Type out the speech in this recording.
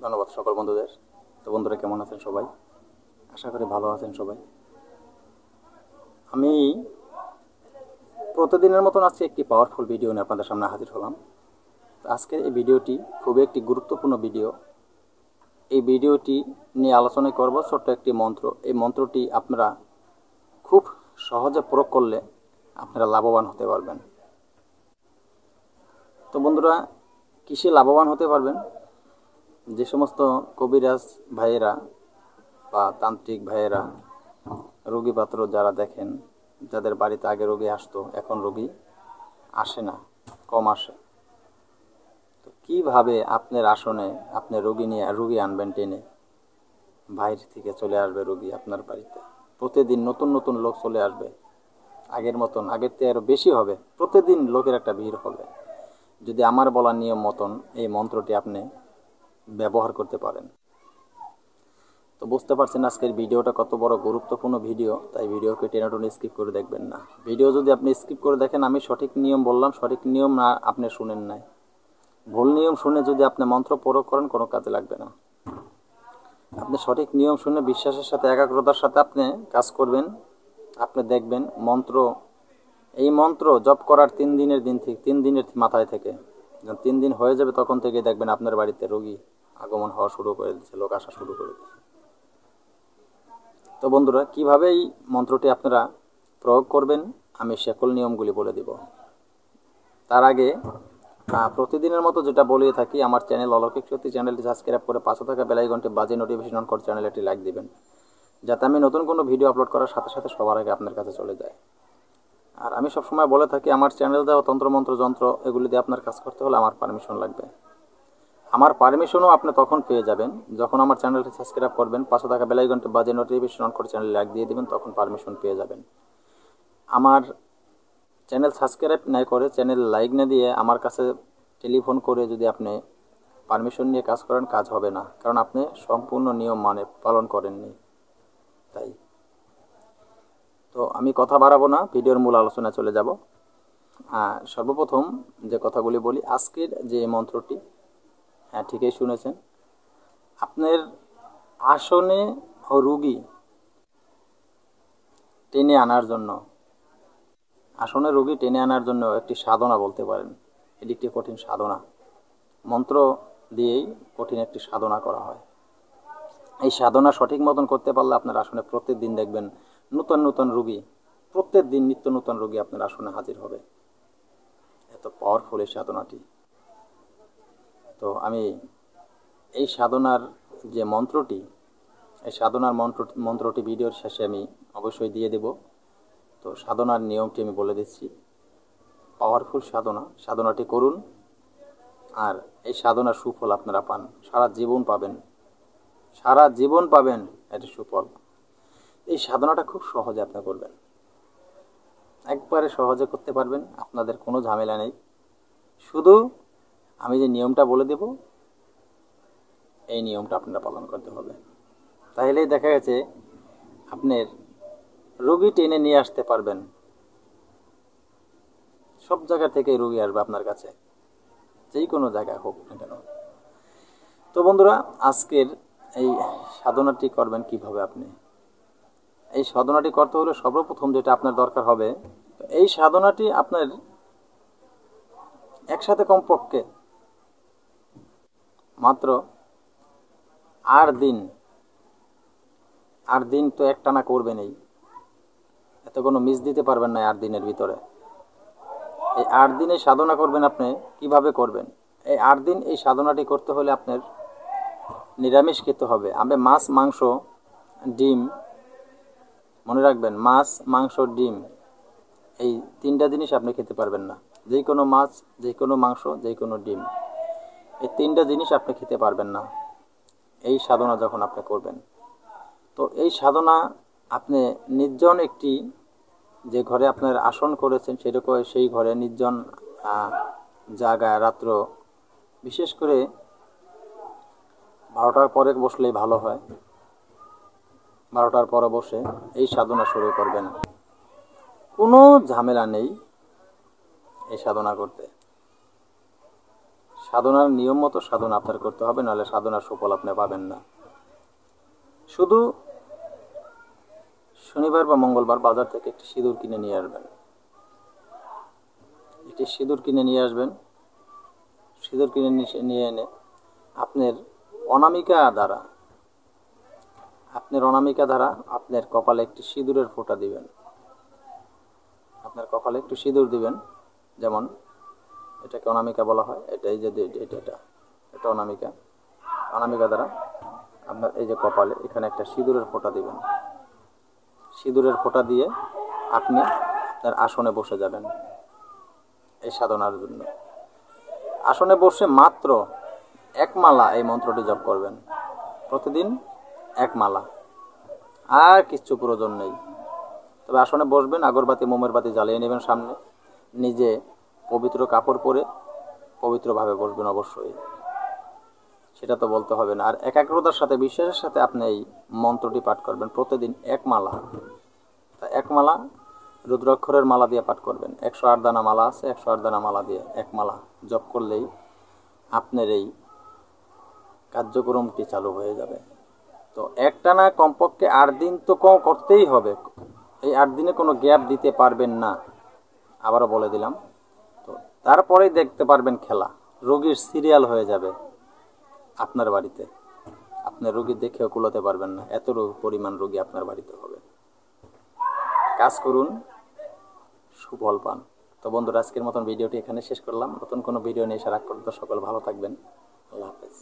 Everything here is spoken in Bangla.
ধন্যবাদ সকল বন্ধুদের। তো বন্ধুরা কেমন আছেন সবাই? আশা করি ভালো আছেন সবাই। আমি প্রতিদিনের মতন আজকে একটি পাওয়ারফুল ভিডিও নিয়ে আপনাদের সামনে হাজির হলাম। আজকের এই ভিডিওটি খুবই একটি গুরুত্বপূর্ণ ভিডিও। এই ভিডিওটি নিয়ে আলোচনা করব ছোট্ট একটি মন্ত্র। এই মন্ত্রটি আপনারা খুব সহজে প্রয়োগ করলে আপনারা লাভবান হতে পারবেন। তো বন্ধুরা, কিসে লাভবান হতে পারবেন? যে সমস্ত কবিরাজ ভাইয়েরা বা তান্ত্রিক ভাইয়েরা রোগীপাত্র যারা দেখেন, যাদের বাড়িতে আগে রোগী আসতো, এখন রোগী আসে না, কম আসে। তো কীভাবে আপনার আসনে আপনি রোগী আনবেন টেনে? বাইরে থেকে চলে আসবে রোগী আপনার বাড়িতে, প্রতিদিন নতুন নতুন লোক চলে আসবে, আগের থেকে আরও বেশি হবে, প্রতিদিন লোকের একটা ভিড় হবে যদি আমার বলা নিয়ম মতন এই মন্ত্রটি আপনি ব্যবহার করতে পারেন। তো বুঝতে পারছেন আজকের ভিডিওটা কত বড় গুরুত্বপূর্ণ ভিডিও, তাই ভিডিওকে টেনে স্কিপ করে দেখবেন না। ভিডিও যদি আপনি স্কিপ করে দেখেন, আমি সঠিক নিয়ম বললাম, সঠিক নিয়ম না আপনি শুনেন নাই, ভুল নিয়ম শুনে যদি আপনি মন্ত্র প্রয়োগ করেন কোনো কাজে লাগবে না। আপনি সঠিক নিয়ম শুনে বিশ্বাসের সাথে একাগ্রতার সাথে আপনি কাজ করবেন, আপনি দেখবেন এই মন্ত্র জপ করার 3 দিনের মাথায় থেকে 3 দিন হয়ে যাবে, তখন থেকে দেখবেন আপনার বাড়িতে রোগী আগমন হওয়া শুরু করে দিচ্ছে, লোক আসা শুরু করে দিচ্ছে। তো বন্ধুরা, কীভাবে এই মন্ত্রটি আপনারা প্রয়োগ করবেন আমি সকল নিয়মগুলি বলে দিব। তার আগে প্রতিদিনের মতো যেটা বলিয়ে থাকি, আমার চ্যানেল অলৌকিক শক্তি চ্যানেলটি সাবস্ক্রাইব করে পাশে থাকা বেল আইকনটি বাজিয়ে নোটিফিকেশন অন করে চ্যানেলে একটি লাইক দিবেন, যাতে আমি নতুন কোনো ভিডিও আপলোড করার সাথে সাথে সবার আগে আপনার কাছে চলে যায়। আর আমি সবসময় বলে থাকি, আমার চ্যানেল দেওয়া তন্ত্রমন্ত্র যন্ত্র এগুলি দিয়ে আপনার কাজ করতে হলে আমার পারমিশন লাগবে। আমার পারমিশনও আপনি তখন পেয়ে যাবেন যখন আমার চ্যানেলটি সাবস্ক্রাইব করবেন, পাশে থাকা বেল আইকনটি বাজিয়ে নোটিফিকেশন অন করে চ্যানেলে লাইক দিয়ে দিবেন, তখন পারমিশন পেয়ে যাবেন। আমার চ্যানেল সাবস্ক্রাইব না করে, চ্যানেল লাইক না দিয়ে আমার কাছে টেলিফোন করে যদি আপনি পারমিশন নিয়ে কাজ করেন, কাজ হবে না, কারণ আপনি সম্পূর্ণ নিয়ম পালন করেননি। তাই তো আমি কথা বাড়াবো না, ভিডিওর মূল আলোচনা চলে যাব। সর্বপ্রথম যে কথাগুলি বলি, আজকের যে মন্ত্রটি, হ্যাঁ ঠিকই শুনেছেন, আপনার আসনে রোগী টেনে আনার জন্য, আসনে রোগী টেনে আনার জন্য একটি সাধনা বলতে পারেন। এটি একটি কঠিন সাধনা, মন্ত্র দিয়েই কঠিন একটি সাধনা করা হয়। এই সাধনা সঠিক মতন করতে পারলে আপনার আসনে প্রত্যেকদিন দেখবেন নতুন নতুন রোগী, প্রত্যেক দিন নিত্য নতুন রোগী আপনার আসনে হাজির হবে। এত পাওয়ারফুল এই সাধনাটি। তো আমি এই সাধনার যে মন্ত্রটি, এই সাধনার মন্ত্রটি ভিডিওর শেষে আমি অবশ্যই দিয়ে দেব। তো সাধনার নিয়মটি আমি বলে দিচ্ছি। পাওয়ারফুল সাধনাটি করুন, আর এই সাধনার সুফল আপনারা পান, সারা জীবন পাবেন এর সুফল। এই সাধনাটা খুব সহজে আপনি করবেন, একবারে সহজে করতে পারবেন, আপনাদের কোনো ঝামেলা নেই। শুধু আমি যে নিয়মটা বলে দেব, এই নিয়মটা আপনারা পালন করতে হবে। তাহলেই দেখা গেছে আপনার রোগী টেনে নিয়ে আসতে পারবেন। সব জায়গা থেকে রোগী আসবে আপনার কাছে, যেই কোনো জায়গায় হোক না কেন। তো বন্ধুরা, আজকের এই সাধনাটি করবেন কিভাবে? আপনি এই সাধনাটি করতে হলে সর্বপ্রথম যেটা আপনার দরকার হবে, এই সাধনাটি আপনার একসাথে কমপক্ষে মাত্র 8 দিন তো একটানা করবেনই, এত কোনো মিস দিতে পারবেন না 8 দিনের ভিতরে। এই 8 দিনে সাধনা করবেন। আপনি কিভাবে করবেন? এই 8 দিন এই সাধনাটি করতে হলে আপনার নিরামিষ খেতে হবে। আপনি মাছ, মাংস, ডিম, মনে রাখবেন, মাছ, মাংস, ডিম, এই 3টা জিনিস আপনি খেতে পারবেন না। যে কোনো মাছ, যে কোনো মাংস, যে কোনো ডিম, এই 3টা জিনিস আপনি খেতে পারবেন না এই সাধনা যখন আপনি করবেন। তো এই সাধনা আপনি নির্জন একটি, যে ঘরে আপনার আসন করেছেন সেরকম সেই ঘরে নির্জন জায়গায় রাত্র, বিশেষ করে 12টার পরে বসলেই ভালো হয়। 12টার পরে বসে এই সাধনা শুরু করবেন, কোনো ঝামেলা নেই এই সাধনা করতে। সাধনার নিয়ম মতো সাধনা আপনার করতে হবে, নাহলে সাধনার সুফল আপনি পাবেন না। শুধু শনিবার বা মঙ্গলবার বাজার থেকে একটি সিঁদুর কিনে নিয়ে আসবেন। একটি সিঁদুর কিনে নিয়ে আসবেন। সিঁদুর কিনে নিয়ে এনে আপনার অনামিকা দ্বারা আপনার কপালে একটি সিঁদুরের ফোঁটা দিবেন। আপনার কপালে একটু সিঁদুর দিবেন, যেমন এটাকে অনামিকা বলা হয়। এটাই যে এটা অনামিকা দ্বারা আপনার এই যে কপালে এখানে একটা সিঁদুরের ফোঁটা দিবেন। সিঁদুরের ফোঁটা দিয়ে আপনি আপনার আসনে বসে যাবেন এই সাধনার জন্য। আসনে বসে মাত্র 1 মালা এই মন্ত্রটি জপ করবেন। প্রতিদিন 1 মালা, আর কিচ্ছু প্রয়োজন নেই। তবে আসনে বসবেন, আগরবাতি মোমের বাতি জ্বালিয়ে নেবেন সামনে, নিজে পবিত্র কাপড় পরে পবিত্রভাবে বসবেন অবশ্যই, সেটা তো বলতে হবে না। আর একাগ্রতার সাথে বিশ্বাসের সাথে আপনি এই মন্ত্রটি পাঠ করবেন প্রতিদিন 1 মালা। তা 1 মালা রুদ্রাক্ষরের মালা দিয়ে পাঠ করবেন। 108 দানা মালা আছে, 108 দানা মালা দিয়ে 1 মালা জপ করলেই আপনার এই কার্যক্রমটি চালু হয়ে যাবে। তো একটানা কমপক্ষে 8 দিন তো করতেই হবে। এই 8 দিনে কোনো গ্যাপ দিতে পারবেন না, আবারও বলে দিলাম। তো তারপরেই দেখতে পারবেন খেলা, রোগীর সিরিয়াল হয়ে যাবে আপনার বাড়িতে। আপনি রোগী দেখেও কুলাতে পারবেন না, এত পরিমাণ রোগী আপনার বাড়িতে হবে। কাজ করুন, সুফল পান। তো বন্ধুরা, আজকের মতন ভিডিওটি এখানে শেষ করলাম। নতুন কোনো ভিডিও নিয়ে এসে রাখ পর্যন্ত সকল ভালো থাকবেন। আল্লাহ হাফেজ।